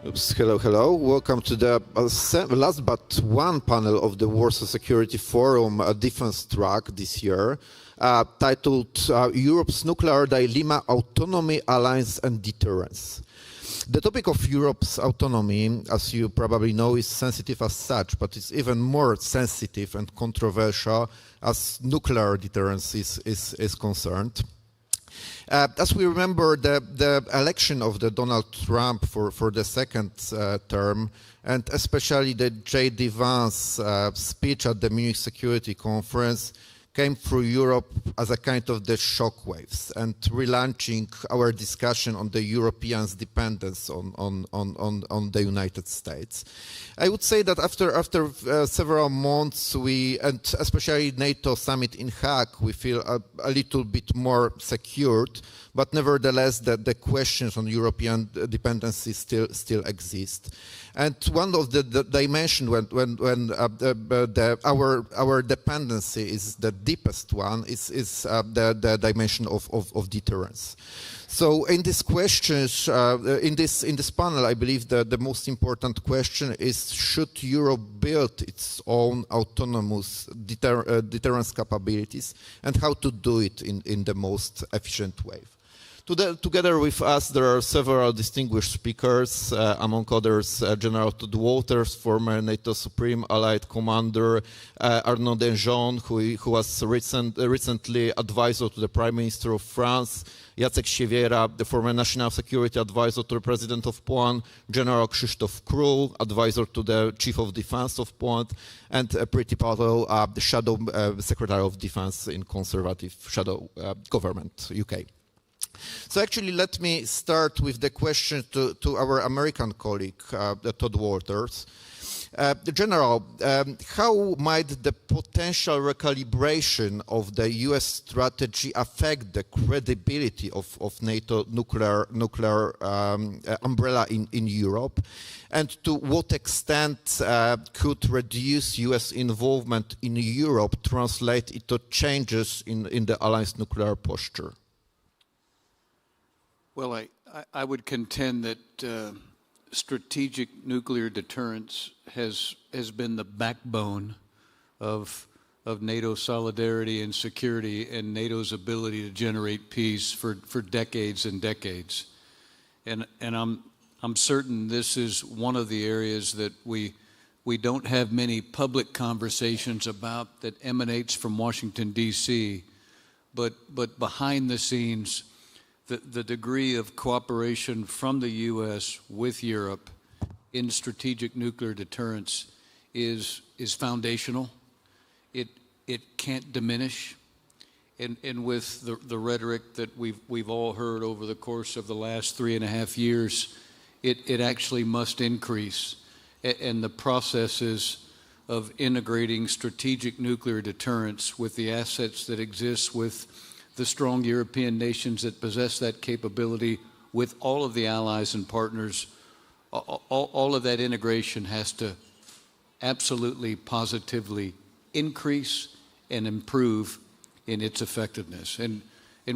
Oops, hello, hello. Welcome to the last but one panel of the Warsaw Security Forum defense track this year, titled Europe's Nuclear Dilemma, Autonomy, Alliance and Deterrence. The topic of Europe's autonomy, as you probably know, is sensitive as such, but it's even more sensitive and controversial as nuclear deterrence is concerned. As we remember, the election of the Donald Trump for the second term, and especially the J.D. Vance speech at the Munich Security Conference, came through Europe as a kind of the shockwaves and relaunching our discussion on the Europeans' dependence on the United States. I would say that after several months, and especially NATO summit in Hague, we feel a little bit more secured, but nevertheless, the questions on European dependency still exist. And one of the dimensions when our dependency is the deepest one is the dimension of deterrence. So in these questions, in this panel, I believe that the most important question is: should Europe build its own autonomous deterrence capabilities, and how to do it in the most efficient way? Together with us, there are several distinguished speakers, among others, General Todd Walters, former NATO Supreme Allied Commander, Arnaud Danjean, who was recently advisor to the Prime Minister of France, Jacek, Siewiera, the former National Security Advisor to the President of Poland, General Krzysztof, Król, advisor to the Chief of Defense of Poland, and Priti, Patel, the Shadow Secretary of Defense in Conservative Shadow Government, UK. So actually, let me start with the question to our American colleague, Todd Walters. General, how might the potential recalibration of the US strategy affect the credibility of NATO nuclear umbrella in Europe? And to what extent could reduced US involvement in Europe translate into changes in the alliance nuclear posture? Well, I would contend that strategic nuclear deterrence has been the backbone of NATO solidarity and security and NATO's ability to generate peace for decades and decades. And I'm certain this is one of the areas that we don't have many public conversations about that emanates from Washington, D.C., but behind the scenes, the degree of cooperation from the U.S. with Europe in strategic nuclear deterrence is foundational. It can't diminish. And with the rhetoric that we've all heard over the course of the last 3.5 years, it actually must increase. And the processes of integrating strategic nuclear deterrence with the assets that exist with the strong European nations that possess that capability, with all of the allies and partners, all of that integration has to absolutely positively increase and improve in its effectiveness. And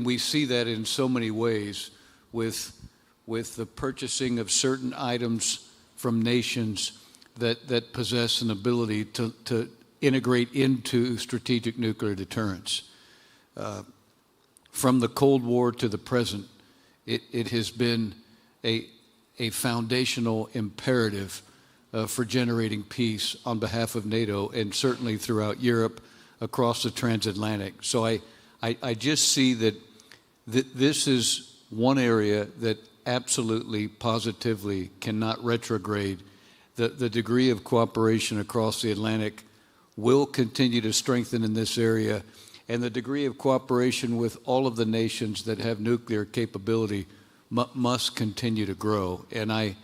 we see that in so many ways with the purchasing of certain items from nations that possess an ability to integrate into strategic nuclear deterrence. From the Cold War to the present, it has been a foundational imperative for generating peace on behalf of NATO and certainly throughout Europe, across the transatlantic. So I just see that this is one area that absolutely, positively cannot retrograde. The degree of cooperation across the Atlantic will continue to strengthen in this area, and the degree of cooperation with all of the nations that have nuclear capability must continue to grow. And I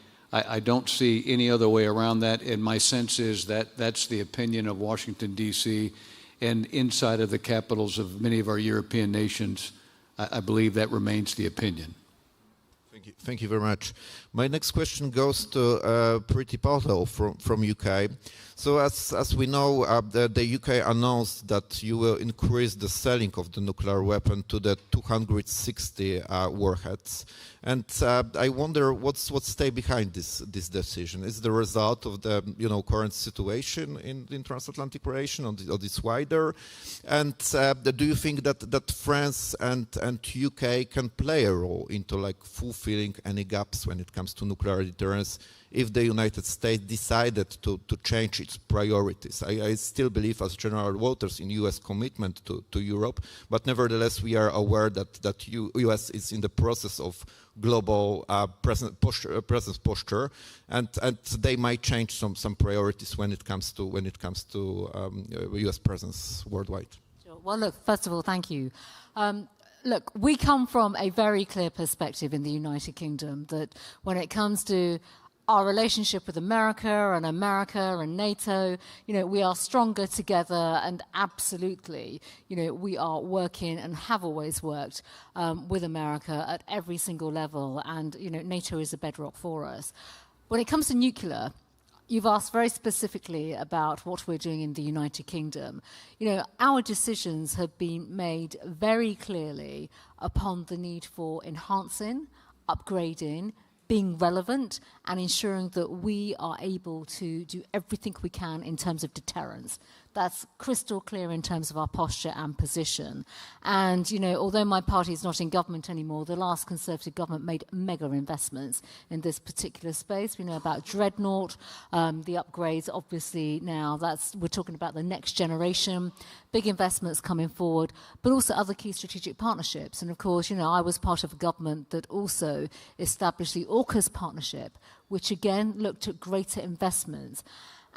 don't see any other way around that, and my sense is that that's the opinion of Washington, D.C., and inside of the capitals of many of our European nations. I believe that remains the opinion. Thank you very much. My next question goes to Priti Patel from UK. So as we know, the UK announced that you will increase the selling of the nuclear weapon to the 260 warheads. And I wonder what's stay behind this decision. Is it the result of the current situation in transatlantic relation, or this wider? And do you think that France and UK can play a role into like fulfilling any gaps when it comes to nuclear deterrence if the United States decided to change its priorities? I still believe, as General Walters, in U.S. commitment to Europe, but nevertheless we are aware that U.S. is in the process of global presence posture, and they might change some priorities when it comes to U.S. presence worldwide. Sure. Well, look, first of all, thank you. Look, we come from a very clear perspective in the United Kingdom that when it comes to our relationship with America and NATO, we are stronger together, and absolutely, we are working and have always worked with America at every single level, and, NATO is a bedrock for us. When it comes to nuclear, you've asked very specifically about what we're doing in the United Kingdom. Our decisions have been made very clearly upon the need for enhancing, upgrading, being relevant, and ensuring that we are able to do everything we can in terms of deterrence. That's crystal clear in terms of our posture and position. And, although my party is not in government anymore, the last Conservative government made mega investments in this particular space. We know about Dreadnought, the upgrades, obviously now we're talking about the next generation, big investments coming forward, but also other key strategic partnerships. And of course, I was part of a government that also established the AUKUS partnership, which again looked at greater investments.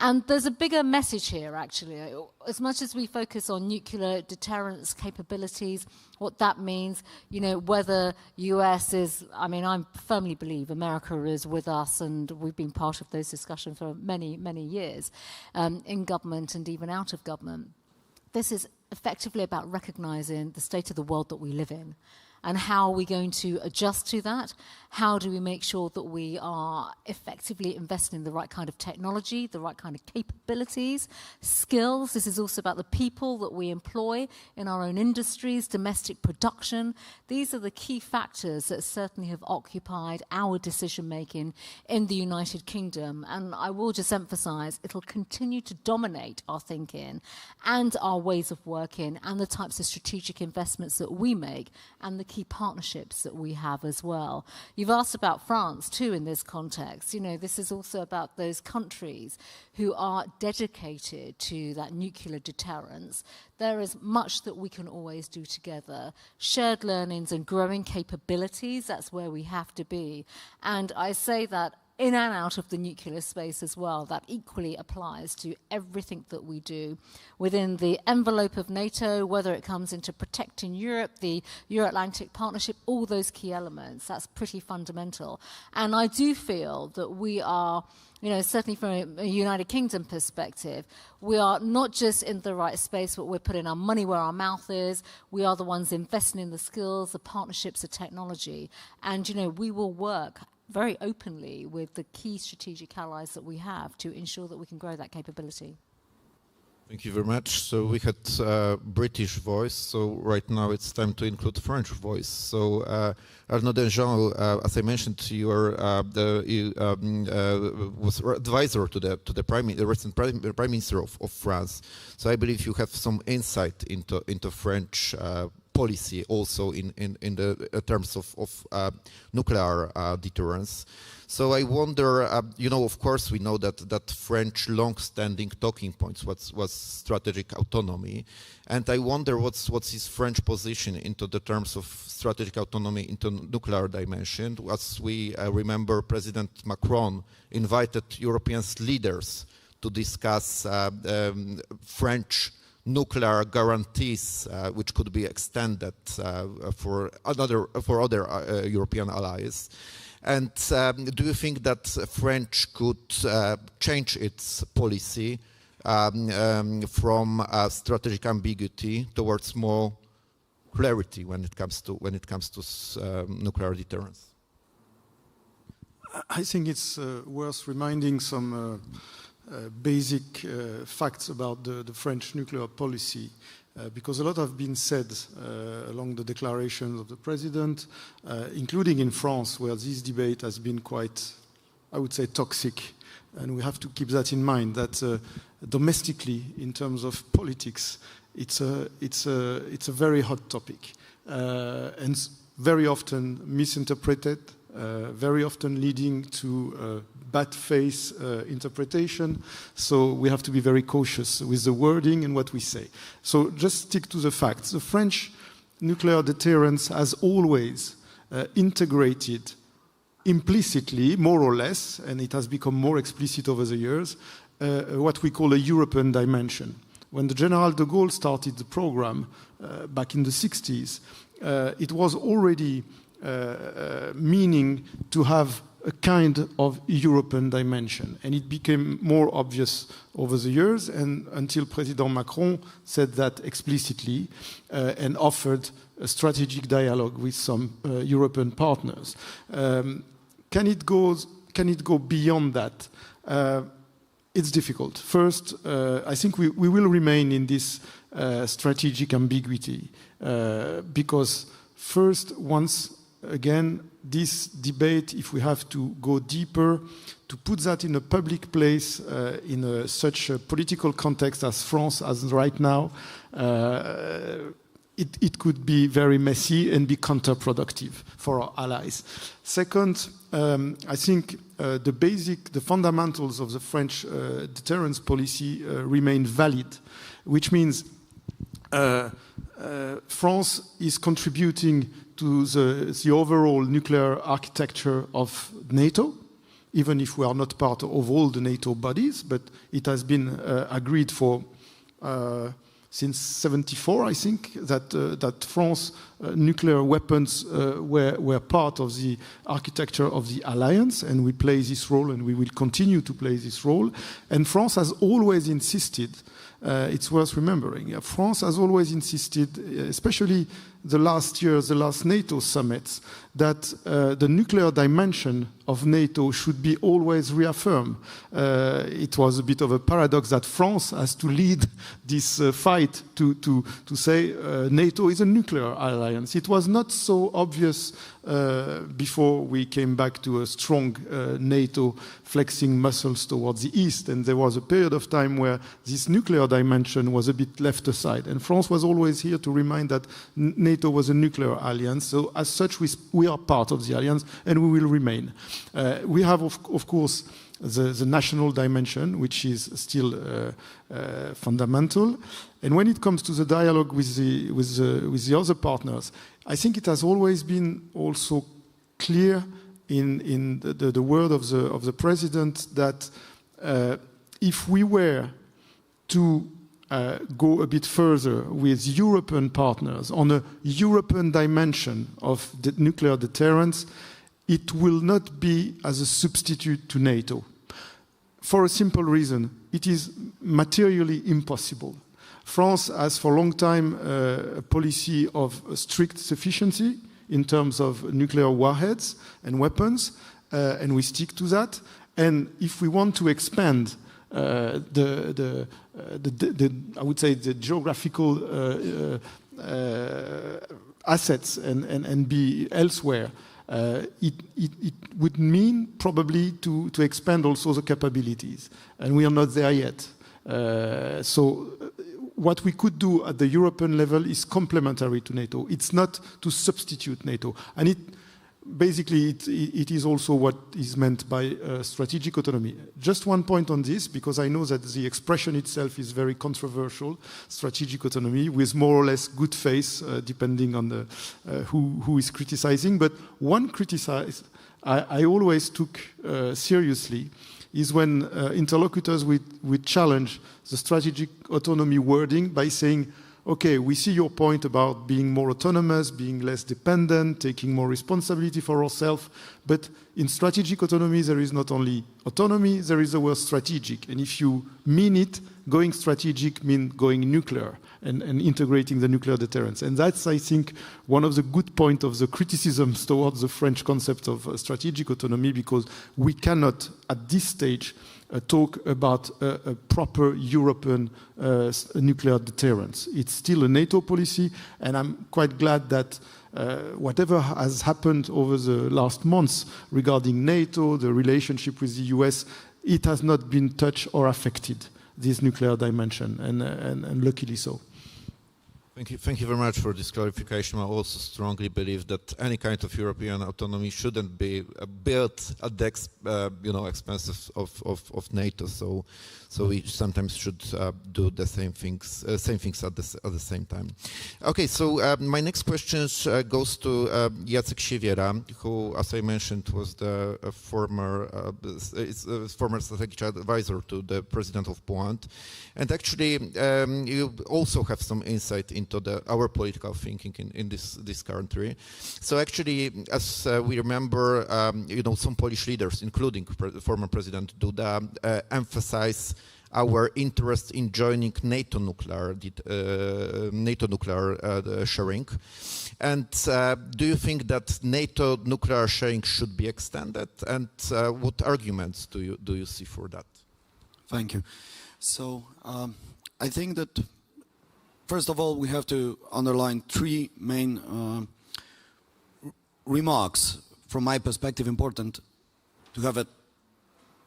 And there's a bigger message here, actually. As much as we focus on nuclear deterrence capabilities, what that means, whether US is, I firmly believe America is with us, and we've been part of those discussions for many, many years in government and even out of government. This is effectively about recognizing the state of the world that we live in. And how are we going to adjust to that? How do we make sure that we are effectively investing in the right kind of technology, the right kind of capabilities, skills? This is also about the people that we employ in our own industries, domestic production. These are the key factors that certainly have occupied our decision-making in the United Kingdom. And I will just emphasize, it'll continue to dominate our thinking and our ways of working and the types of strategic investments that we make and the key partnerships that we have as well. You've asked about France too in this context. This is also about those countries who are dedicated to that nuclear deterrence. There is much that we can always do together. Shared learnings and growing capabilities, that's where we have to be. And I say that in and out of the nuclear space as well. That equally applies to everything that we do within the envelope of NATO, whether it comes into protecting Europe, the Euro-Atlantic Partnership, all those key elements. That's pretty fundamental. And I do feel that we are, certainly from a United Kingdom perspective, we are not just in the right space, but we're putting our money where our mouth is. We are the ones investing in the skills, the partnerships, the technology. And, we will work very openly with the key strategic allies that we have to ensure that we can grow that capability. Thank you very much. So we had British voice, so right now it's time to include French voice. So Arnaud Danjean, as I mentioned, you are was advisor to the recent Prime Minister of France. So I believe you have some insight into French policy also in the terms of nuclear deterrence. So I wonder, of course, we know that French long-standing talking points was strategic autonomy, and I wonder what's his French position into the terms of strategic autonomy into nuclear dimension. As we remember, President Macron invited European leaders to discuss French nuclear guarantees, which could be extended for other European allies. And do you think that French could change its policy from strategic ambiguity towards more clarity when it comes to nuclear deterrence? I think it's worth reminding some basic facts about the French nuclear policy, because a lot have been said along the declarations of the president, including in France, where this debate has been quite, I would say, toxic. And we have to keep that in mind, that domestically, in terms of politics, it's a very hot topic, and very often misinterpreted, very often leading to bad faith interpretation. So we have to be very cautious with the wording and what we say. So just stick to the facts. The French nuclear deterrence has always integrated implicitly, more or less, and it has become more explicit over the years, what we call a European dimension. When the General de Gaulle started the program back in the 60s, it was already meaning to have a kind of European dimension. And it became more obvious over the years, and until President Macron said that explicitly and offered a strategic dialogue with some European partners. Can it go beyond that? It's difficult. First, I think we will remain in this strategic ambiguity because first, once again, this debate, if we have to go deeper, to put that in a public place, in such a political context as France has right now, it could be very messy and be counterproductive for our allies. Second, I think the fundamentals of the French deterrence policy remain valid, which means France is contributing to the overall nuclear architecture of NATO, even if we are not part of all the NATO bodies, but it has been agreed for since 1974, I think, that France nuclear weapons were part of the architecture of the alliance, and we play this role, and we will continue to play this role. And France has always insisted, it's worth remembering, France has always insisted, especially the last years, the last NATO summits, that the nuclear dimension of NATO should be always reaffirmed. It was a bit of a paradox that France has to lead this fight to say NATO is a nuclear alliance. It was not so obvious before we came back to a strong NATO flexing muscles towards the east, and there was a period of time where this nuclear dimension was a bit left aside, and France was always here to remind that NATO was a nuclear alliance. So as such, we are part of the alliance, and we will remain. We have, of course, the national dimension, which is still fundamental. And when it comes to the dialogue with the other partners, I think it has always been also clear in the word of the president that if we were to go a bit further with European partners on a European dimension of the nuclear deterrence, it will not be as a substitute to NATO. For a simple reason, it is materially impossible. France has for a long time a policy of strict sufficiency in terms of nuclear warheads and weapons, and we stick to that. And if we want to expand I would say the geographical assets and be elsewhere, it would mean probably to expand also the capabilities, and we are not there yet. So what we could do at the European level is complementary to NATO. It's not to substitute NATO, and basically it is also what is meant by strategic autonomy. Just one point on this, because I know that the expression itself is very controversial, strategic autonomy, with more or less good faith, depending on who is criticizing. But one criticize I always took seriously is when interlocutors would challenge the strategic autonomy wording by saying, okay, we see your point about being more autonomous, being less dependent, taking more responsibility for ourselves, but in strategic autonomy there is not only autonomy, there is the word strategic, and if you mean it, going strategic means going nuclear and integrating the nuclear deterrence. And that's, I think, one of the good points of the criticisms towards the French concept of strategic autonomy, because we cannot, at this stage, talk about a proper European nuclear deterrence. It's still a NATO policy, and I'm quite glad that whatever has happened over the last months regarding NATO, the relationship with the US, it has not been touched or affected, this nuclear dimension, and luckily so. Thank you very much for this clarification. I also strongly believe that any kind of European autonomy shouldn't be built at the expense of NATO. So we sometimes should do the same things at the same time. Okay, so my next question goes to Jacek Siewiera, who, as I mentioned, was the former strategic advisor to the president of Poland, and actually you also have some insight into our political thinking in this country. So actually, as we remember, some Polish leaders, including former President Duda, emphasize our interest in joining NATO nuclear sharing. And do you think that NATO nuclear sharing should be extended? And what arguments do you see for that? Thank you. So I think that, first of all, we have to underline three main remarks, from my perspective, important to have a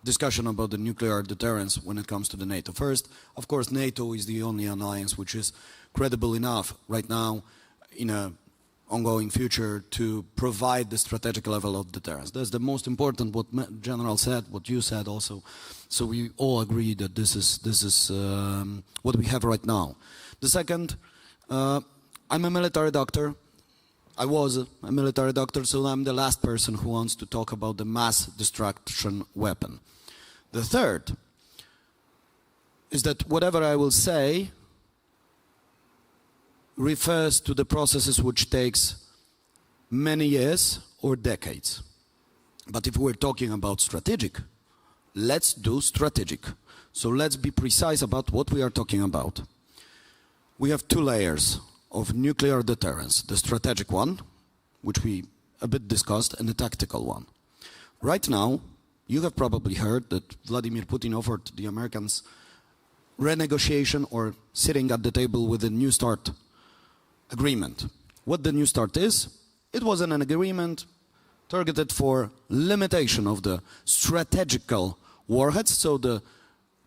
discussion about the nuclear deterrence when it comes to the NATO. First, of course, NATO is the only alliance which is credible enough right now in an ongoing future to provide the strategic level of deterrence. That's the most important, what General said, what you said also. So we all agree that this is what we have right now. The second, I'm a military doctor. I was a military doctor, so I'm the last person who wants to talk about the mass destruction weapon. The third is that whatever I will say refers to the processes which takes many years or decades. But if we're talking about strategic, let's do strategic. So let's be precise about what we are talking about. We have two layers of nuclear deterrence, the strategic one, which we a bit discussed, and the tactical one. Right now, you have probably heard that Vladimir Putin offered the Americans renegotiation or sitting at the table with a New START agreement. What the New START is, it was an agreement targeted for limitation of the strategical warheads, so the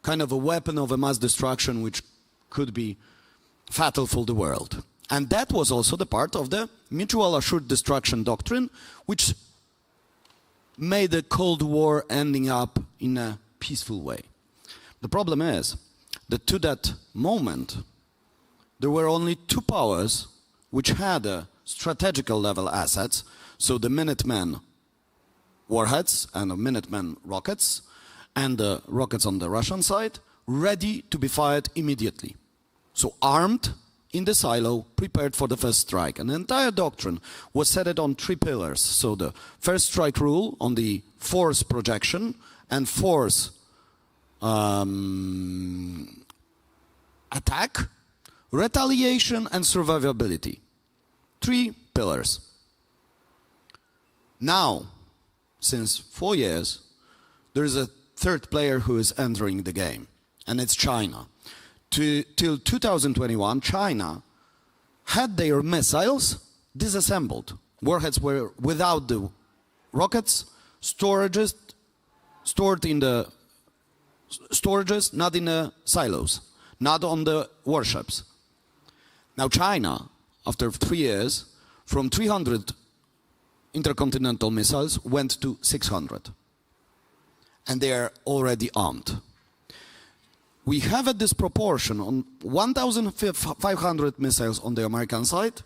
kind of a weapon of a mass destruction which could be fatal for the world. And that was also the part of the mutual assured destruction doctrine, which made the Cold War ending up in a peaceful way. The problem is that to that moment, there were only two powers which had a strategical level assets, so the Minuteman warheads and the Minuteman rockets, and the rockets on the Russian side, ready to be fired immediately. So armed, in the silo, prepared for the first strike. And the entire doctrine was set on three pillars. So the first strike rule on the force projection and force attack, retaliation, and survivability. Three pillars. Now, since 4 years, there is a third player who is entering the game, and it's China. Till 2021, China had their missiles disassembled. Warheads were without the rockets, stored in the storages, not in the silos, not on the warships. Now China, after 3 years, from 300 intercontinental missiles went to 600. And they are already armed. We have a disproportion on 1,500 missiles on the American side,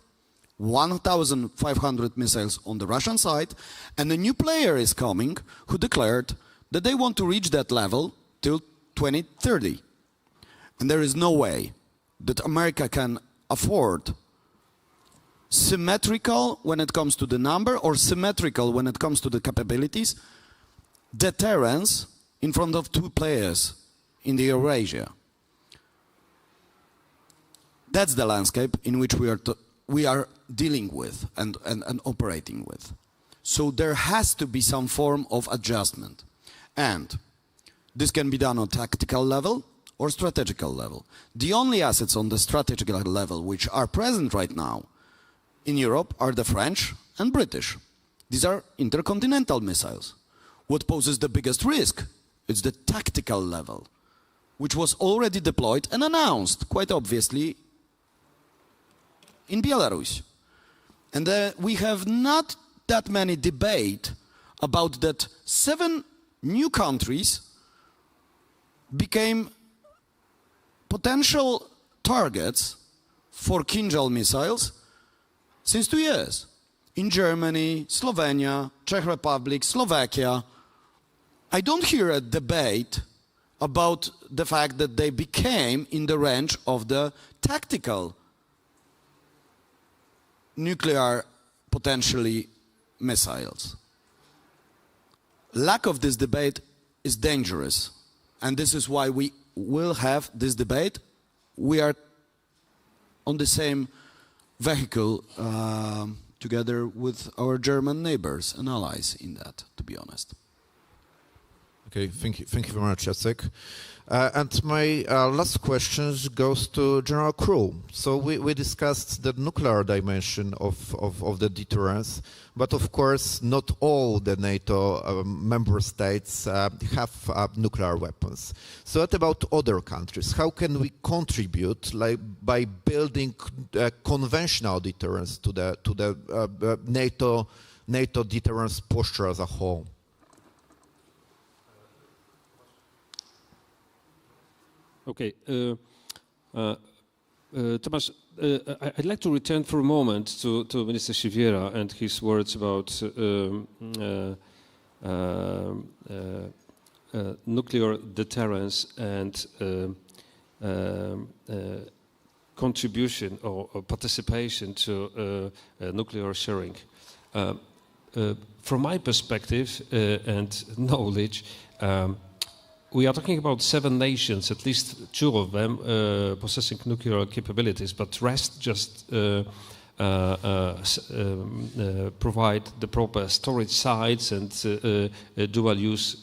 1,500 missiles on the Russian side, and a new player is coming who declared that they want to reach that level till 2030. And there is no way that America can afford symmetrical when it comes to the number or symmetrical when it comes to the capabilities, deterrence in front of two players in the Eurasia. That's the landscape in which we are dealing with and operating with. So there has to be some form of adjustment. And this can be done on tactical level or strategical level. The only assets on the strategical level which are present right now in Europe are the French and British. These are intercontinental missiles. What poses the biggest risk? It's the tactical level, which was already deployed and announced, quite obviously, in Belarus. And we have not that many debate about that 7 new countries became potential targets for Kinjal missiles since 2 years. In Germany, Slovenia, Czech Republic, Slovakia. I don't hear a debate about the fact that they became in the range of the tactical nuclear potentially missiles. Lack of this debate is dangerous, and this is why we will have this debate. We are on the same vehicle together with our German neighbors and allies in that, to be honest. Okay, thank you very much, Jacek. And my last question goes to General Król. So we discussed the nuclear dimension of the deterrence, but of course not all the NATO member states have nuclear weapons. So what about other countries? How can we contribute, like by building conventional deterrence to the NATO deterrence posture as a whole? Okay, Tomasz, I'd like to return for a moment to Minister Siewiera and his words about nuclear deterrence and contribution or participation to nuclear sharing. From my perspective and knowledge, we are talking about 7 nations, at least 2 of them possessing nuclear capabilities, but rest just provide the proper storage sites and dual-use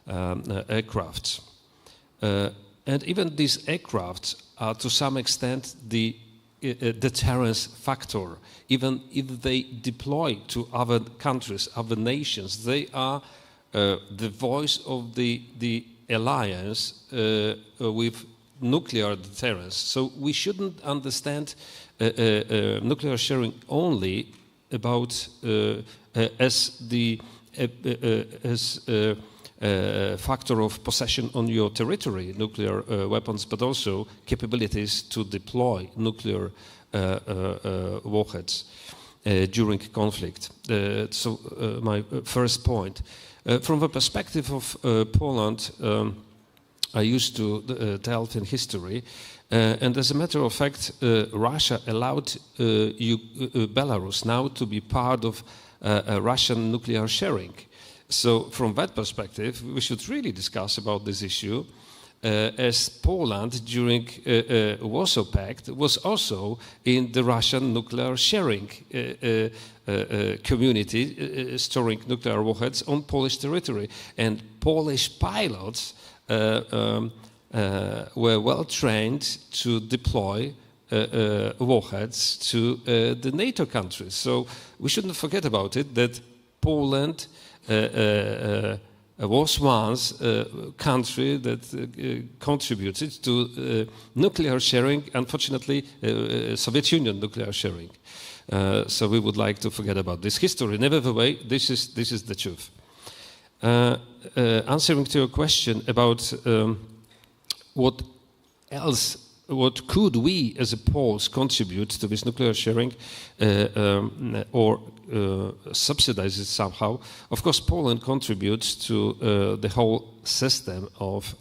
aircrafts. And even these aircrafts are to some extent the deterrence factor. Even if they deploy to other countries, other nations, they are the voice of the alliance with nuclear deterrence. So we shouldn't understand nuclear sharing only about as the factor of possession on your territory, nuclear weapons, but also capabilities to deploy nuclear warheads during conflict. So my first point. From the perspective of Poland, I used to delve in history, and as a matter of fact, Russia allowed Belarus now to be part of Russian nuclear sharing. So from that perspective, we should really discuss about this issue, as Poland during Warsaw Pact was also in the Russian nuclear sharing community, storing nuclear warheads on Polish territory. And Polish pilots were well trained to deploy warheads to the NATO countries. So we shouldn't forget about it, that Poland was once a country that contributed to nuclear sharing, unfortunately, Soviet Union nuclear sharing. So we would like to forget about this history. Nevertheless, this is the truth. Answering to your question about what could we as a Poles contribute to this nuclear sharing or subsidize it somehow? Of course, Poland contributes to the whole system of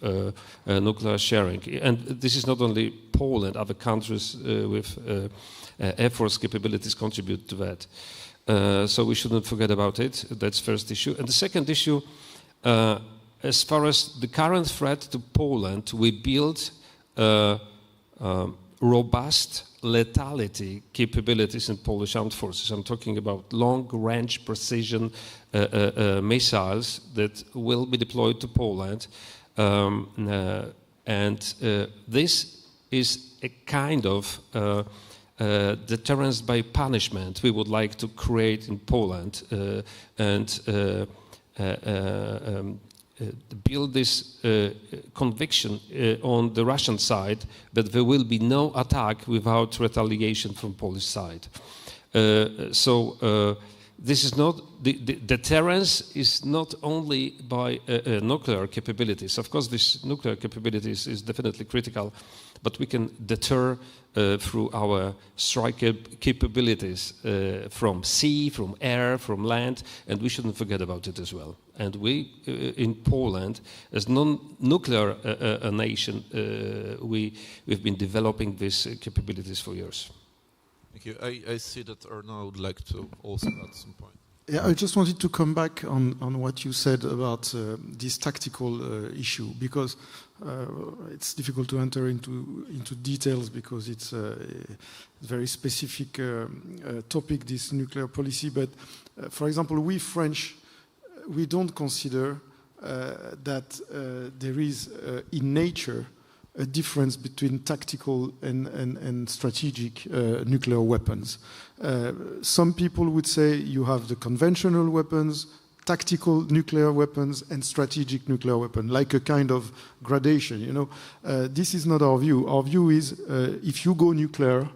nuclear sharing. And this is not only Poland, other countries with Air Force capabilities contribute to that. So we shouldn't forget about it. That's first issue. And the second issue, as far as the current threat to Poland, we build robust lethality capabilities in Polish armed forces. I'm talking about long-range precision missiles that will be deployed to Poland. This is a kind of deterrence by punishment we would like to create in Poland build this conviction on the Russian side that there will be no attack without retaliation from Polish side. This is not the deterrence is not only by nuclear capabilities. Of course, this nuclear capabilities is definitely critical, but we can deter through our strike capabilities from sea, from air, from land, and we shouldn't forget about it as well. And we, in Poland, as non-nuclear nation, we've been developing these capabilities for years. Thank you. I see that Arnaud would like to also add some point. Yeah, I just wanted to come back on what you said about this tactical issue, because it's difficult to enter into details because it's a very specific topic, this nuclear policy. But for example, we French, we don't consider that there is in nature a difference between tactical and strategic nuclear weapons. Some people would say you have the conventional weapons, tactical nuclear weapons, and strategic nuclear weapons, like a kind of gradation, you know. This is not our view. Our view is if you go nuclear,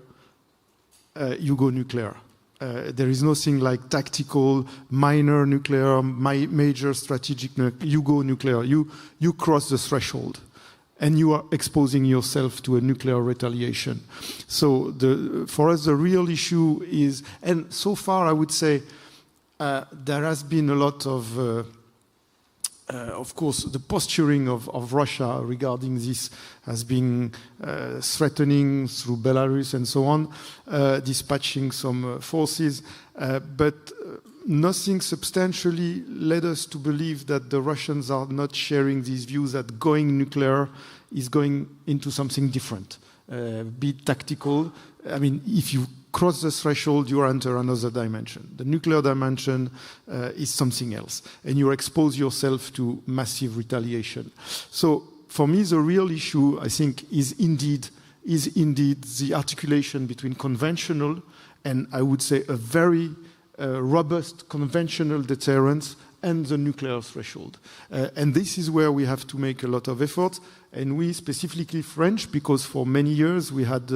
you go nuclear. There is nothing like tactical, minor nuclear, major strategic nuclear. You go nuclear. You cross the threshold, and you are exposing yourself to a nuclear retaliation. So for us, the real issue is, and so far I would say there has been a lot of course, the posturing of Russia regarding this has been threatening through Belarus and so on, dispatching some forces, but nothing substantially led us to believe that the Russians are not sharing these views that going nuclear is going into something different, be it tactical. I mean, if you cross the threshold, you enter another dimension. The nuclear dimension is something else, and you expose yourself to massive retaliation. So for me, the real issue, I think, is indeed the articulation between conventional and, I would say, a very robust conventional deterrence and the nuclear threshold. And this is where we have to make a lot of effort. And we, specifically French, because for many years we had,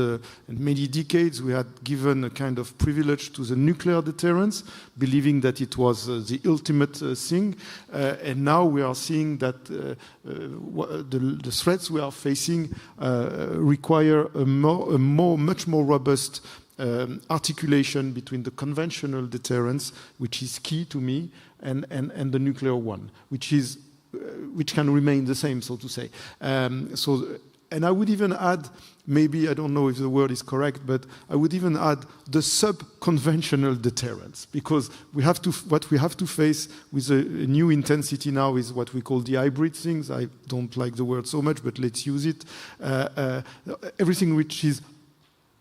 many decades, we had given a kind of privilege to the nuclear deterrence, believing that it was the ultimate thing. And now we are seeing that the threats we are facing require a much more robust articulation between the conventional deterrence, which is key to me, and the nuclear one, which can remain the same, so to say. And I would even add, maybe, I don't know if the word is correct, but I would even add the sub-conventional deterrence, because what we have to face with a new intensity now is what we call the hybrid things. I don't like the word so much, but let's use it. Everything which is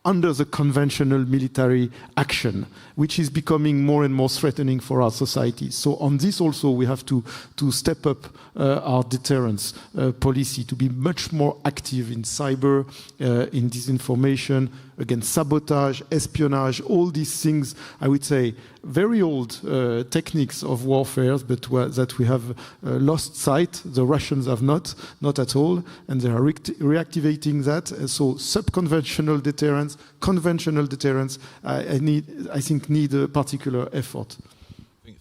under the conventional military action, which is becoming more and more threatening for our society. So on this also we have to step up our deterrence policy, to be much more active in cyber, in disinformation, against sabotage, espionage, all these things, I would say, very old techniques of warfare, but that we have lost sight. The Russians have not at all, and they are reactivating that. So sub-conventional deterrence, conventional deterrence, I think need a particular effort.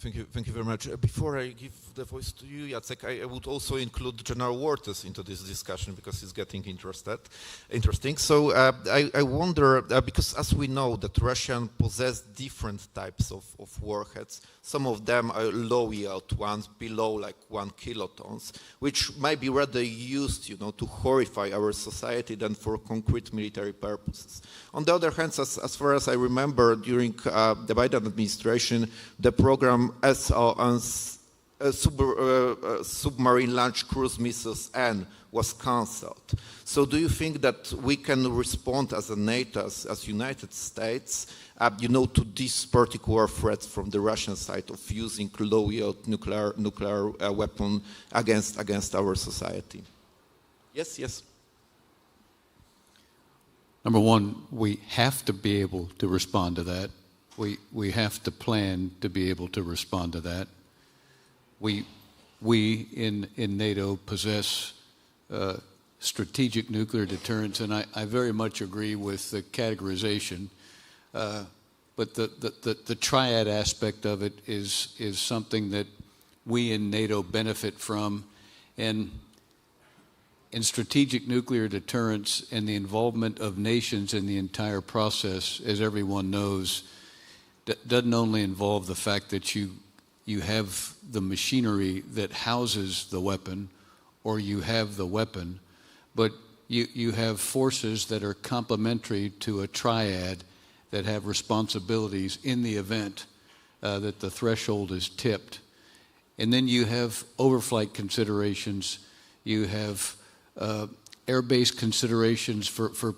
Thank you very much. Before I give the voice to you, Jacek, I would also include General Martens into this discussion because it's getting interesting. So I wonder, because as we know that Russians possess different types of warheads, some of them are low yield ones, below like 1 kilotons, which might be rather used, to horrify our society than for concrete military purposes. On the other hand, as far as I remember, during the Biden administration, the program submarine launch cruise missiles and was cancelled. So do you think that we can respond as a NATO, as United States, to this particular threat from the Russian side of using low-yield nuclear weapon against our society? Yes. Number one, we have to be able to respond to that. We have to plan to be able to respond to that. We in NATO possess strategic nuclear deterrence, and I very much agree with the categorization. But the triad aspect of it is something that we in NATO benefit from, and strategic nuclear deterrence and the involvement of nations in the entire process, as everyone knows, doesn't only involve the fact that you have the machinery that houses the weapon, or you have the weapon, but you have forces that are complementary to a triad that have responsibilities in the event that the threshold is tipped. And then you have overflight considerations, you have air-based considerations for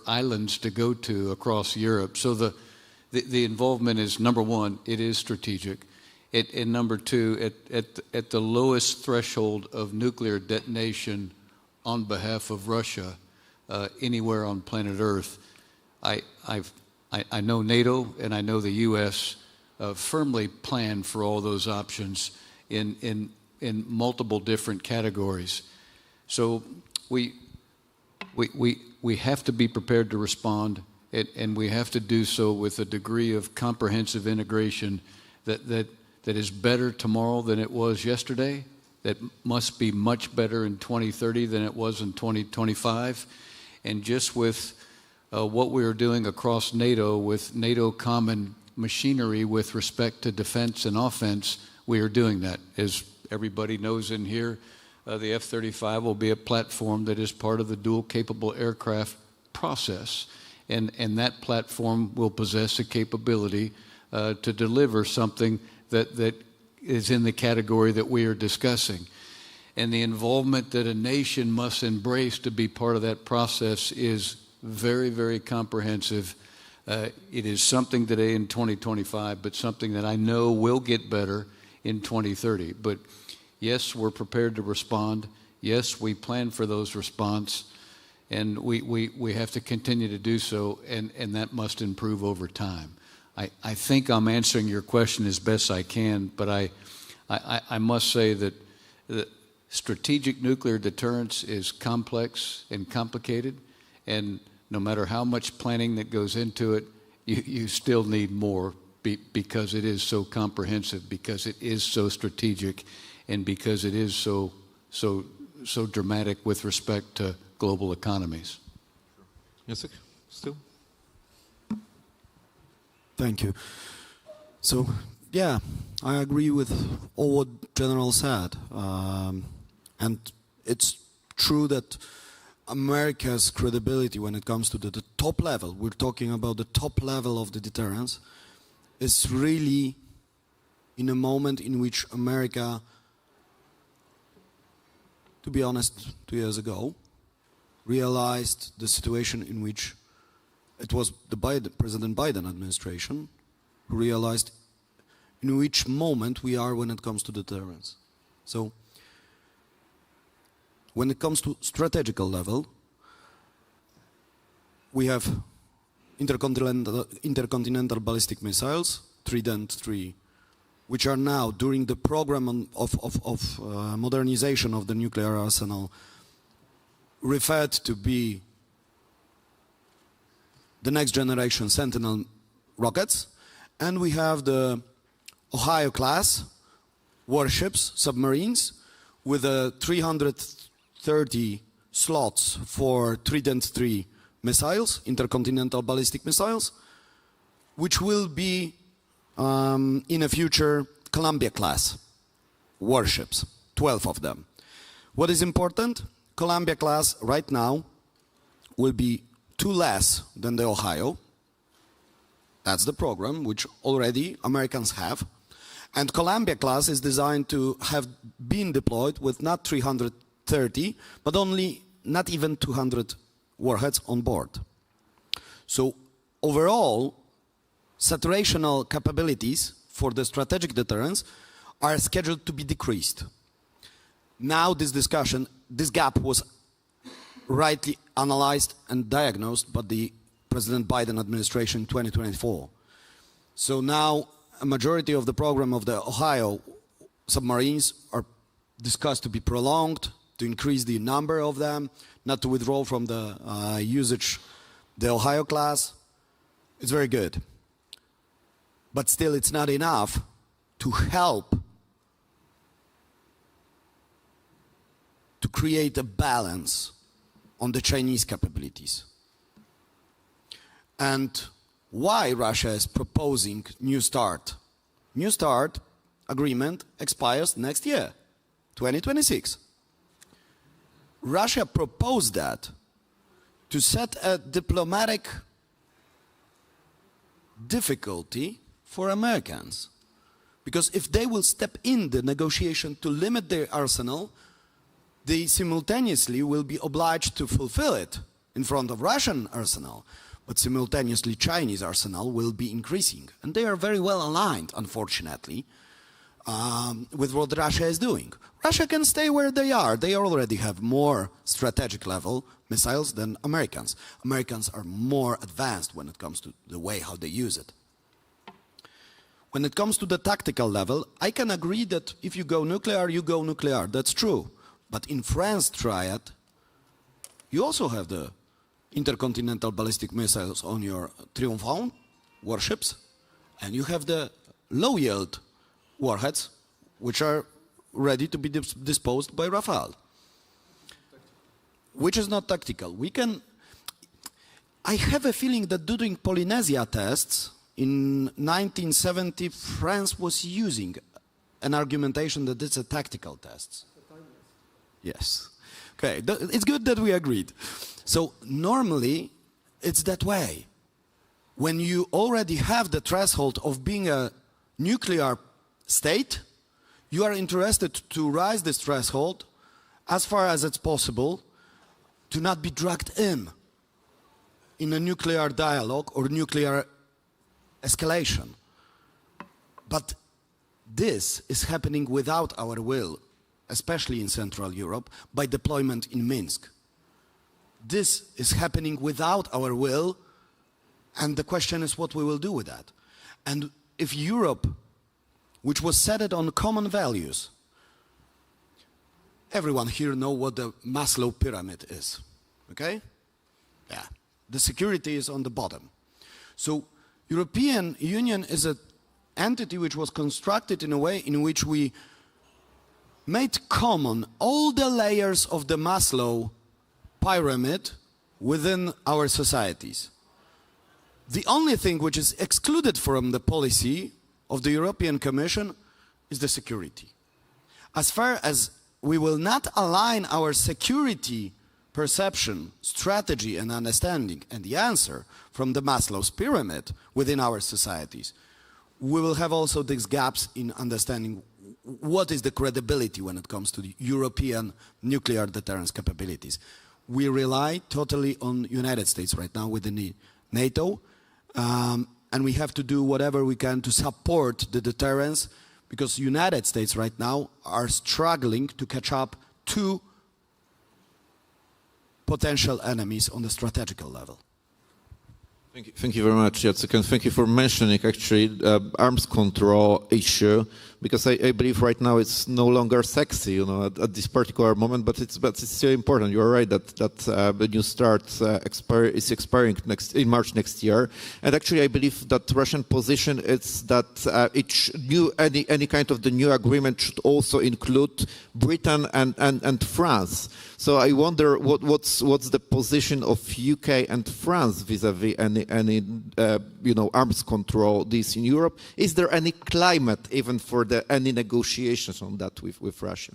islands to go to across Europe. So the involvement is, number one, it is strategic. And number two, at the lowest threshold of nuclear detonation on behalf of Russia anywhere on planet Earth, I know NATO and I know the U.S. Firmly plan for all those options in multiple different categories. So we have to be prepared to respond, and we have to do so with a degree of comprehensive integration that is better tomorrow than it was yesterday, that must be much better in 2030 than it was in 2025. And just with what we are doing across NATO, with NATO common machinery with respect to defense and offense, we are doing that. As everybody knows in here, the F-35 will be a platform that is part of the dual capable aircraft process. And that platform will possess a capability to deliver something that is in the category that we are discussing. And the involvement that a nation must embrace to be part of that process is very, very comprehensive. It is something today in 2025, but something that I know will get better in 2030. But yes, we're prepared to respond. Yes, we plan for those response, and we have to continue to do so, and that must improve over time. I think I'm answering your question as best I can, but I must say that strategic nuclear deterrence is complex and complicated, and no matter how much planning that goes into it, you still need more because it is so comprehensive, because it is so strategic, and because it is so dramatic with respect to global economies. Jacek, still? Thank you. So, yeah, I agree with all what General said. And it's true that America's credibility when it comes to the top level, we're talking about the top level of the deterrence, is really in a moment in which America, to be honest, 2 years ago, realized the situation in which it was the President Biden administration who realized in which moment we are when it comes to deterrence. So, when it comes to strategical level, we have intercontinental ballistic missiles, Trident III, which are now, during the program of modernization of the nuclear arsenal, referred to be the next generation Sentinel rockets, and we have the Ohio class warships, submarines, with 330 slots for Trident III missiles, intercontinental ballistic missiles, which will be in a future Columbia class warships, 12 of them. What is important? Columbia class right now will be 2 less than the Ohio. That's the program which already Americans have. And Columbia class is designed to have been deployed with not 330, but only not even 200 warheads on board. So overall, saturational capabilities for the strategic deterrence are scheduled to be decreased. Now this gap was rightly analyzed and diagnosed by the President Biden administration in 2024. So now a majority of the program of the Ohio submarines are discussed to be prolonged, to increase the number of them, not to withdraw from the usage, the Ohio class. It's very good. But still it's not enough to help to create a balance on the Chinese capabilities. And why Russia is proposing New START? New START agreement expires next year, 2026. Russia proposed that to set a diplomatic difficulty for Americans. Because if they will step in the negotiation to limit their arsenal, they simultaneously will be obliged to fulfill it in front of Russian arsenal. But simultaneously Chinese arsenal will be increasing. And they are very well aligned, unfortunately, with what Russia is doing. Russia can stay where they are. They already have more strategic level missiles than Americans. Americans are more advanced when it comes to the way how they use it. When it comes to the tactical level, I can agree that if you go nuclear, you go nuclear. That's true. But in France triad, you also have the intercontinental ballistic missiles on your Triomphant warships, and you have the low-yield warheads, which are ready to be disposed by Rafale, which is not tactical. I have a feeling that during Polynesia tests in 1970, France was using an argumentation that it's a tactical test. Yes. Okay, it's good that we agreed. So normally, it's that way. When you already have the threshold of being a nuclear state, you are interested to rise this threshold as far as it's possible to not be dragged in a nuclear dialogue or nuclear escalation. But this is happening without our will, especially in Central Europe, by deployment in Minsk. This is happening without our will, and the question is what we will do with that. And if Europe, which was set on common values, everyone here knows what the Maslow pyramid is, okay? Yeah, the security is on the bottom. So European Union is an entity which was constructed in a way in which we made common all the layers of the Maslow pyramid within our societies. The only thing which is excluded from the policy of the European Commission is the security. As far as we will not align our security perception, strategy and understanding and the answer from the Maslow's pyramid within our societies, we will have also these gaps in understanding what is the credibility when it comes to the European nuclear deterrence capabilities. We rely totally on the United States right now within the NATO, and we have to do whatever we can to support the deterrence, because the United States right now are struggling to catch up to potential enemies on the strategical level. Thank you very much, Jacek, and thank you for mentioning actually arms control issue, because I believe right now it's no longer sexy, you know, at this particular moment, but it's still important. You're right that the New START is expiring in March next year, and actually I believe that Russian position is that any kind of the new agreement should also include Britain and France. So I wonder what's the position of UK and France vis-a-vis any arms control this in Europe? Is there any climate even for any negotiations on that with Russia?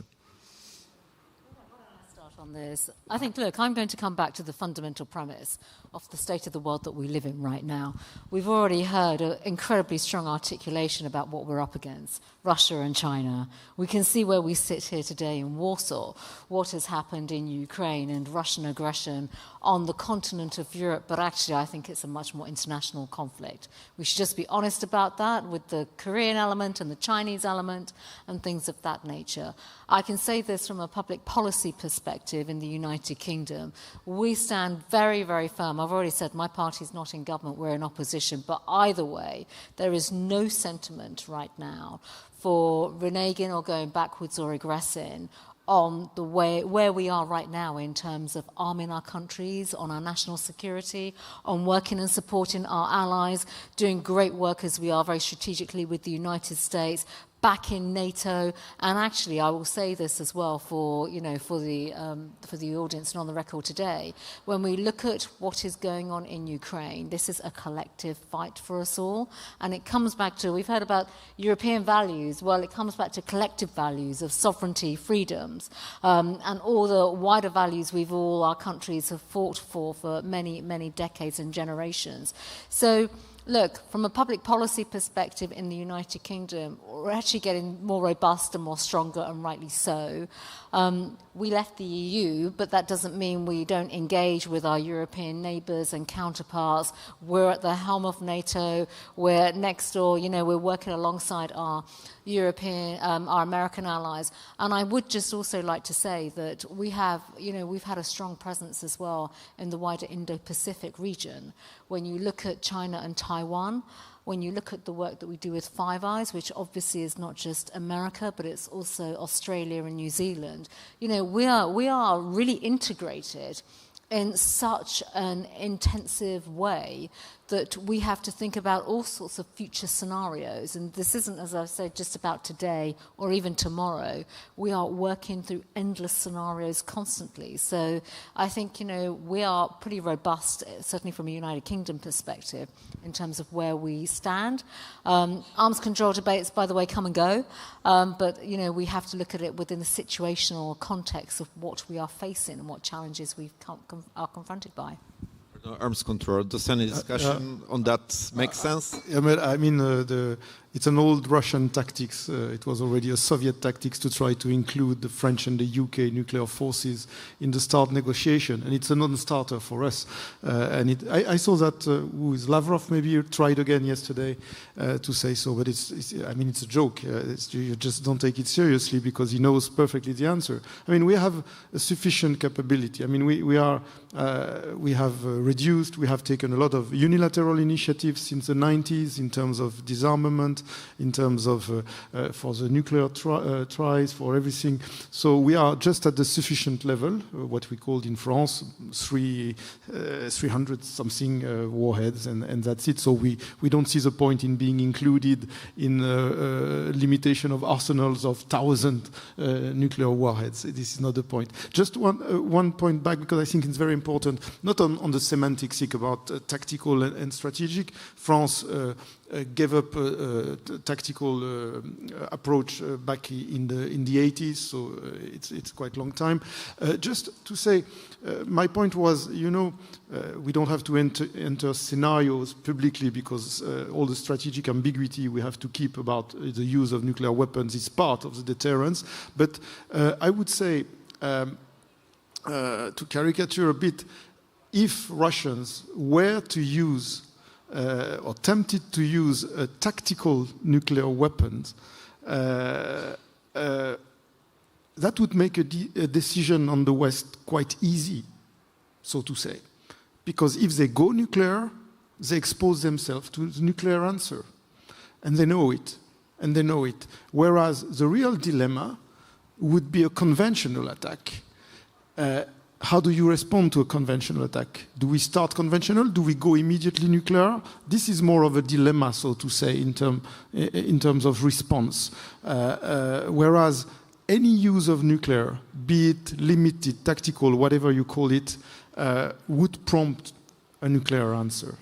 On this. I think, look, I'm going to come back to the fundamental premise of the state of the world that we live in right now. We've already heard an incredibly strong articulation about what we're up against, Russia and China. We can see where we sit here today in Warsaw, what has happened in Ukraine and Russian aggression on the continent of Europe, but actually I think it's a much more international conflict. We should just be honest about that with the Korean element and the Chinese element and things of that nature. I can say this from a public policy perspective in the United Kingdom. We stand very, very firm. I've already said my party is not in government, we're in opposition, but either way, there is no sentiment right now for reneging or going backwards or aggressing on the way where we are right now in terms of arming our countries, on our national security, on working and supporting our allies, doing great work as we are very strategically with the United States, back in NATO, and actually I will say this as well for the audience and on the record today. When we look at what is going on in Ukraine, this is a collective fight for us all, and it comes back to, we've heard about European values, well, it comes back to collective values of sovereignty, freedoms, and all the wider values our countries have fought for many, many decades and generations. So look, from a public policy perspective in the United Kingdom, we're actually getting more robust and more stronger, and rightly so. We left the EU, but that doesn't mean we don't engage with our European neighbours and counterparts. We're at the helm of NATO. We're next door. We're working alongside our our American allies. And I would just also like to say that we've had a strong presence as well in the wider Indo-Pacific region. When you look at China and Taiwan, when you look at the work that we do with Five Eyes, which obviously is not just America, but it's also Australia and New Zealand, we are really integrated in such an intensive way that we have to think about all sorts of future scenarios. And this isn't, as I said, just about today or even tomorrow. We are working through endless scenarios constantly. So I think, we are pretty robust, certainly from a United Kingdom perspective, in terms of where we stand. Arms control debates, by the way, come and go. But, we have to look at it within the situational context of what we are facing and what challenges we are confronted by. Arms control. Does any discussion on that make sense? I mean, it's an old Russian tactics. It was already a Soviet tactics to try to include the French and the UK nuclear forces in the START negotiation, and it's a non-starter for us. I saw that who is Lavrov maybe tried again yesterday to say so, but it's a joke. You just don't take it seriously because he knows perfectly the answer. I mean, we have a sufficient capability. I mean, we have reduced. We have taken a lot of unilateral initiatives since the 90s in terms of disarmament, in terms of for the nuclear tries, for everything. So we are just at the sufficient level, what we called in France 300 something warheads, and that's it. So we don't see the point in being included in limitation of arsenals of 1,000 nuclear warheads. This is not the point. Just one point back, because I think it's very important, not on the semantics about tactical and strategic. France gave up a tactical approach back in the 80s, so it's quite a long time. Just to say, my point was, we don't have to enter scenarios publicly because all the strategic ambiguity we have to keep about the use of nuclear weapons is part of the deterrence. But I would say, to caricature a bit, if Russians were to use or tempted to use tactical nuclear weapons, that would make a decision on the West quite easy, so to say. Because if they go nuclear, they expose themselves to the nuclear answer. And they know it. Whereas the real dilemma would be a conventional attack. How do you respond to a conventional attack? Do we start conventional? Do we go immediately nuclear? This is more of a dilemma, so to say, in terms of response. Whereas any use of nuclear, be it limited, tactical, whatever you call it, would prompt a nuclear answer.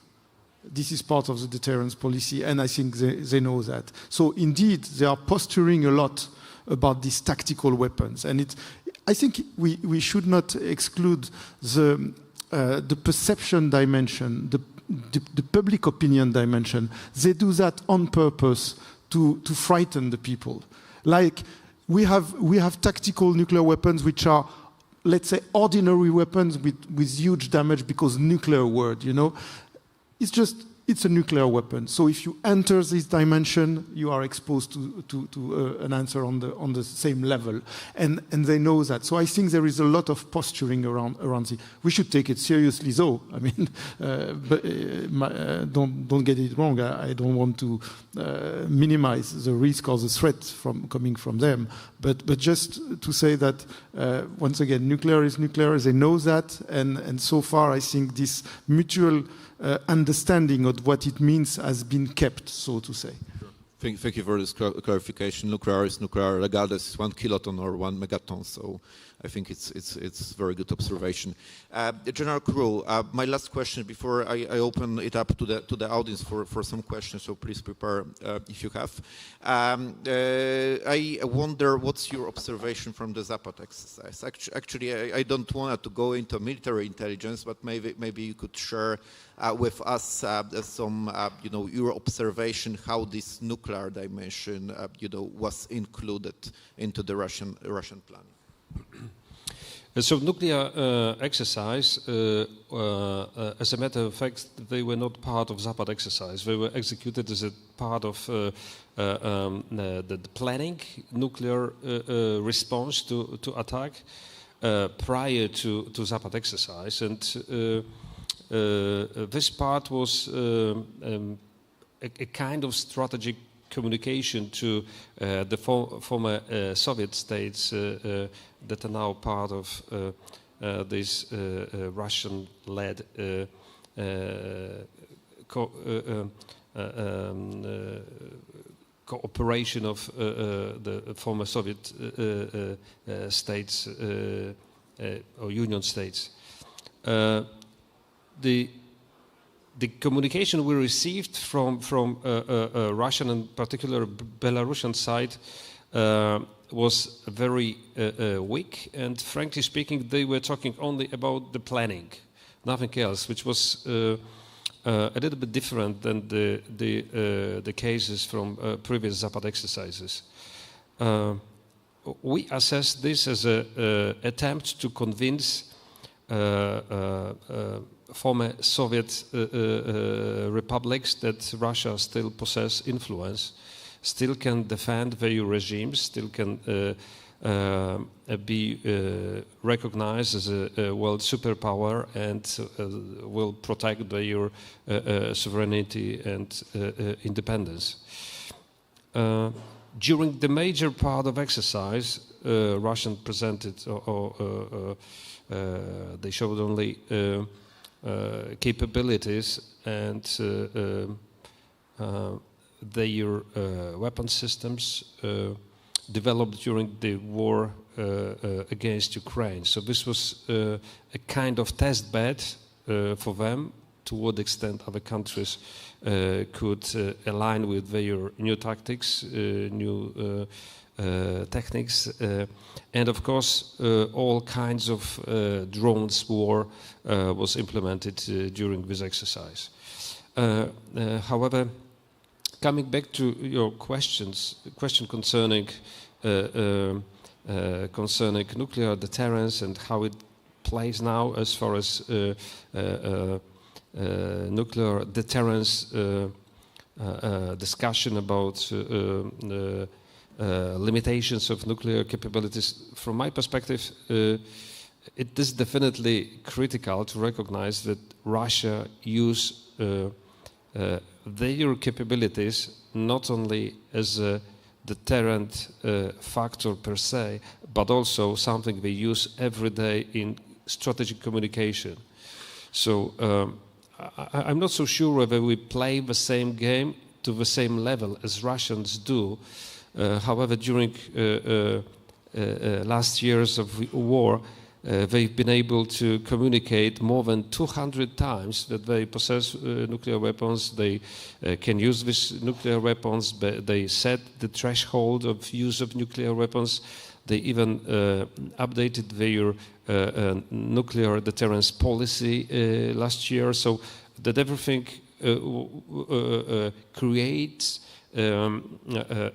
This is part of the deterrence policy, and I think they know that. So indeed, they are posturing a lot about these tactical weapons. And I think we should not exclude the perception dimension, the public opinion dimension. They do that on purpose to frighten the people. Like we have tactical nuclear weapons which are, let's say, ordinary weapons with huge damage because nuclear word, you know. It's a nuclear weapon. So if you enter this dimension, you are exposed to an answer on the same level, and they know that. So I think there is a lot of posturing around it. We should take it seriously, though. I mean, don't get it wrong. I don't want to minimize the risk or the threat coming from them, but just to say that once again, nuclear is nuclear. They know that, and so far I think this mutual understanding of what it means has been kept, so to say. Thank you for this clarification. Nuclear is nuclear, regardless it's 1 kiloton or 1 megaton. So I think it's very good observation. General Król, my last question before I open it up to the audience for some questions. So please prepare if you have. I wonder what's your observation from the Zapad exercise. Actually, I don't want to go into military intelligence, but maybe you could share with us some, your observation how this nuclear dimension, was included into the Russian planning. So nuclear exercise, as a matter of fact, they were not part of Zapad exercise. They were executed as a part of the planning, nuclear response to attack prior to Zapad exercise. And this part was a kind of strategic communication to the former Soviet states that are now part of this Russian-led cooperation of the former Soviet states or Union states. The communication we received from Russian and particular Belarusian side was very weak, and frankly speaking, they were talking only about the planning, nothing else, which was a little bit different than the cases from previous Zapad exercises. We assess this as an attempt to convince former Soviet republics that Russia still possesses influence, still can defend their regimes, still can be recognized as a world superpower, and will protect their sovereignty and independence. During the major part of exercise, Russian presented they showed only capabilities and their weapon systems developed during the war against Ukraine. So this was a kind of test bed for them, to what extent other countries could align with their new tactics, new techniques, and of course all kinds of drones war was implemented during this exercise. However, coming back to your question concerning nuclear deterrence and how it plays now as far as nuclear deterrence discussion about limitations of nuclear capabilities. From my perspective, it is definitely critical to recognize that Russia use their capabilities not only as a deterrent factor per se, but also something they use every day in strategic communication. So I'm not so sure whether we play the same game to the same level as Russians do. However, during last years of war, they've been able to communicate more than 200 times that they possess nuclear weapons. They can use these nuclear weapons. But they set the threshold of use of nuclear weapons. They even updated their nuclear deterrence policy last year, so that everything creates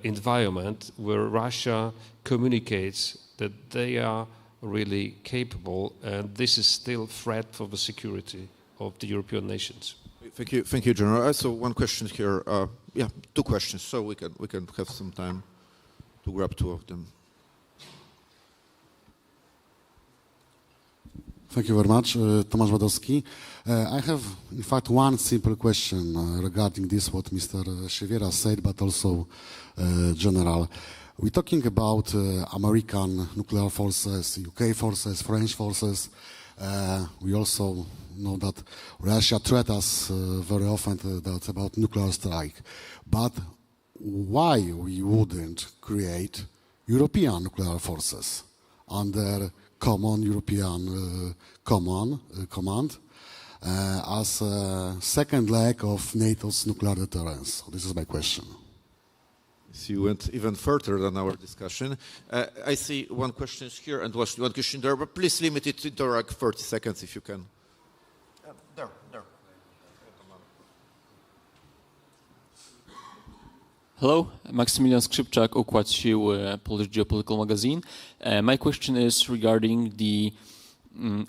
environment where Russia communicates that they are really capable, and this is still a threat for the security of the European nations. Thank you, General. Also, one question here. Yeah, two questions, so we can have some time to grab two of them. Thank you very much, Tomasz Wadowski. I have, in fact, one simple question regarding this, what Mr. Siewiera said, but also General. We're talking about American nuclear forces, UK forces, French forces. We also know that Russia threatens us very often that about nuclear strike. But why we wouldn't create European nuclear forces under common European command as a second leg of NATO's nuclear deterrence? So this is my question. So you went even further than our discussion. I see one question here and one question there, but please limit it to like 30 seconds if you can. There. Hello, Maksymilian Skrzypczak, Układ Sił, Polish Geopolitical Magazine. My question is regarding the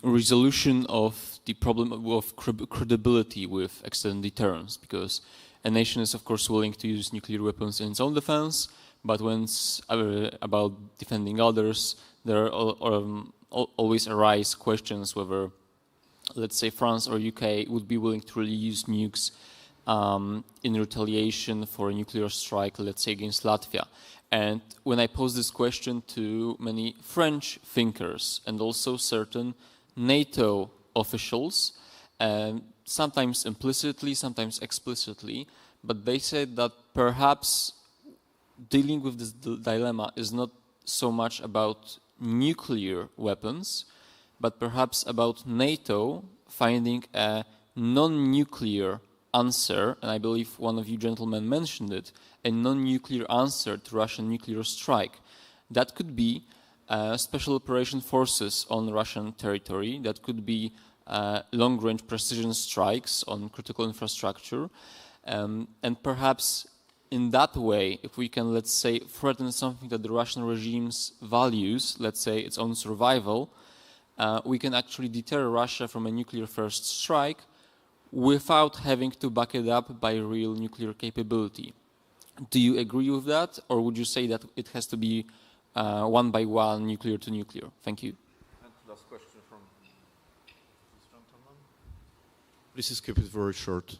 resolution of the problem of credibility with extended deterrence, because a nation is, of course, willing to use nuclear weapons in its own defense, but when it's about defending others, there always arise questions whether, let's say, France or UK would be willing to really use nukes in retaliation for a nuclear strike, let's say, against Latvia. And when I pose this question to many French thinkers and also certain NATO officials, sometimes implicitly, sometimes explicitly, but they said that perhaps dealing with this dilemma is not so much about nuclear weapons, but perhaps about NATO finding a non-nuclear answer, and I believe one of you gentlemen mentioned it, a non-nuclear answer to Russian nuclear strike. That could be special operation forces on Russian territory, that could be long-range precision strikes on critical infrastructure, and perhaps in that way, if we can, let's say, threaten something that the Russian regime's values, let's say its own survival, we can actually deter Russia from a nuclear-first strike without having to back it up by real nuclear capability. Do you agree with that, or would you say that it has to be one by one, nuclear to nuclear? Thank you. And last question from this gentleman. Please keep it very short.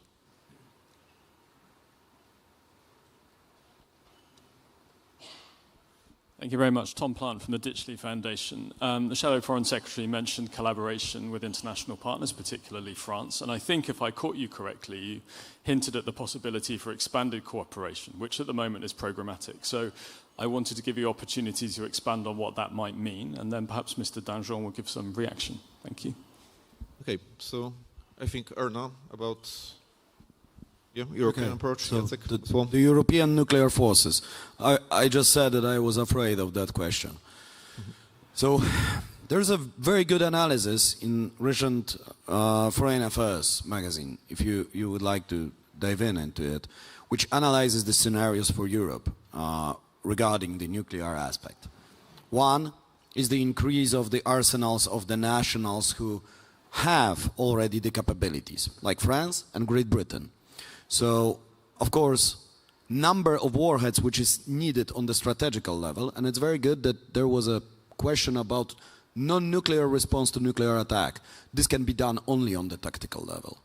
Thank you very much. Tom Plant from the Ditchley Foundation. The Shadow Foreign Secretary mentioned collaboration with international partners, particularly France. And I think if I caught you correctly, you hinted at the possibility for expanded cooperation, which at the moment is programmatic. So I wanted to give you opportunity to expand on what that might mean. And then perhaps Mr. Danjean will give some reaction. Thank you. Okay, so I think Arnaud about European approach. So the European nuclear forces. I just said that I was afraid of that question. Mm-hmm. So there's a very good analysis in recent Foreign Affairs magazine, if you would like to dive into it, which analyzes the scenarios for Europe regarding the nuclear aspect. One is the increase of the arsenals of the nationals who have already the capabilities, like France and Great Britain. So, of course, number of warheads which is needed on the strategical level, and it's very good that there was a question about non-nuclear response to nuclear attack. This can be done only on the tactical level.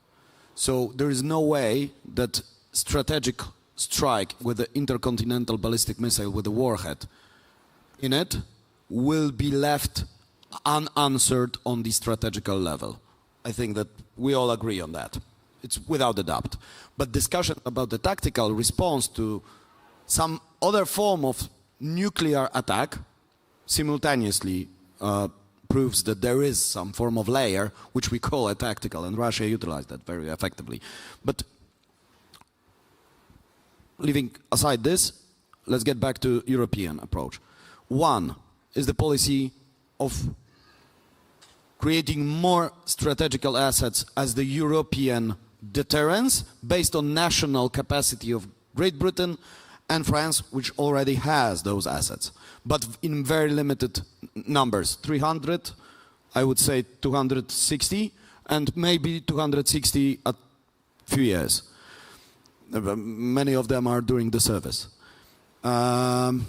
So there is no way that strategic strike with the intercontinental ballistic missile with a warhead in it will be left unanswered on the strategical level. I think that we all agree on that. It's without a doubt. But discussion about the tactical response to some other form of nuclear attack simultaneously proves that there is some form of layer which we call a tactical, and Russia utilized that very effectively. But leaving aside this, let's get back to European approach. One, is the policy of creating more strategical assets as the European deterrence based on national capacity of Great Britain and France, which already has those assets, but in very limited numbers. 300, I would say 260, and maybe 260 a few years. Many of them are during the service. The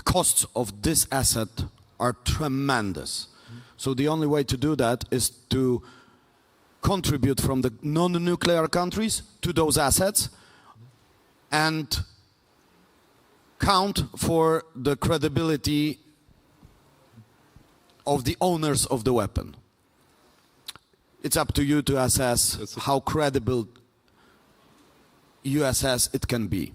costs of this asset are tremendous. So the only way to do that is to contribute from the non-nuclear countries to those assets and count for the credibility of the owners of the weapon. It's up to you to assess how credible you assess it can be.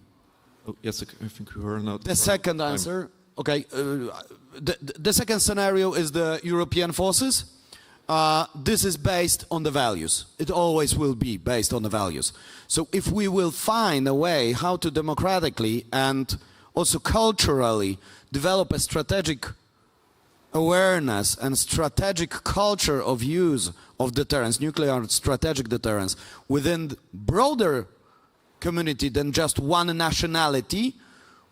Oh, yes, I think you are not. The second answer, okay, the second scenario is the European forces. This is based on the values. It always will be based on the values. So if we will find a way how to democratically and also culturally develop a strategic awareness and strategic culture of use of deterrence, nuclear strategic deterrence, within the broader community than just one nationality,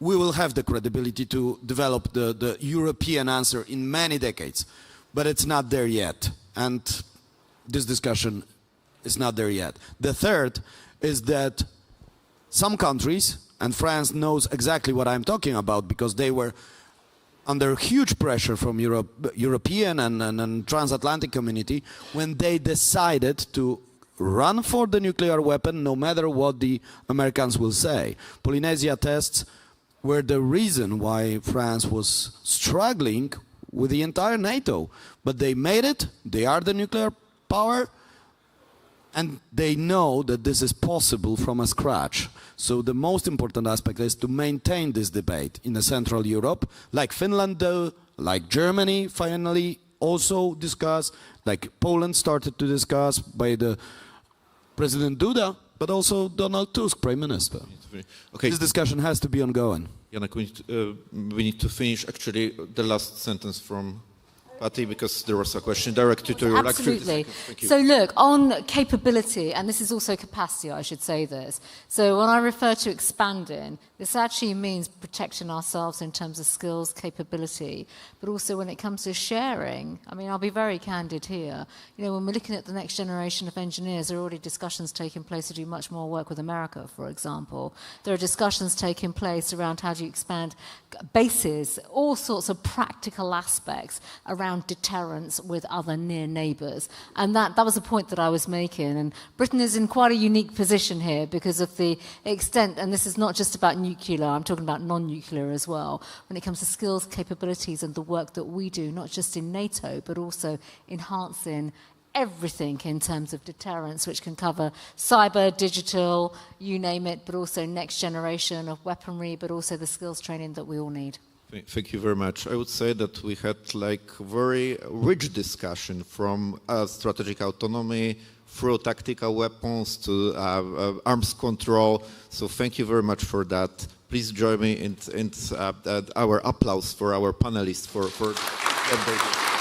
we will have the credibility to develop the European answer in many decades. But it's not there yet. And this discussion is not there yet. The third is that some countries, and France knows exactly what I'm talking about because they were under huge pressure from European and transatlantic community when they decided to run for the nuclear weapon no matter what the Americans will say. Polynesia tests were the reason why France was struggling with the entire NATO. But they made it, they are the nuclear power, and they know that this is possible from a scratch. So the most important aspect is to maintain this debate in Central Europe, like Finland, like Germany finally also discuss, like Poland started to discuss by the President Duda, but also Donald Tusk, Prime Minister. Okay. This discussion has to be ongoing. Janek, we need to finish actually the last sentence from Patti, because there was a question directed to you. Absolutely. So look, on capability, and this is also capacity, I should say this. So when I refer to expanding, this actually means protecting ourselves in terms of skills, capability, but also when it comes to sharing. I mean, I'll be very candid here. You know, when we're looking at the next generation of engineers, there are already discussions taking place to do much more work with America, for example. There are discussions taking place around how do you expand bases, all sorts of practical aspects around deterrence with other near neighbours. And that was a point that I was making. And Britain is in quite a unique position here because of the extent, and this is not just about nuclear, I'm talking about non-nuclear as well, when it comes to skills, capabilities and the work that we do, not just in NATO, but also enhancing everything in terms of deterrence, which can cover cyber, digital, you name it, but also next generation of weaponry, but also the skills training that we all need. Thank you very much. I would say that we had like very rich discussion from strategic autonomy through tactical weapons to arms control. So thank you very much for that. Please join me in our applause for our panelists for that.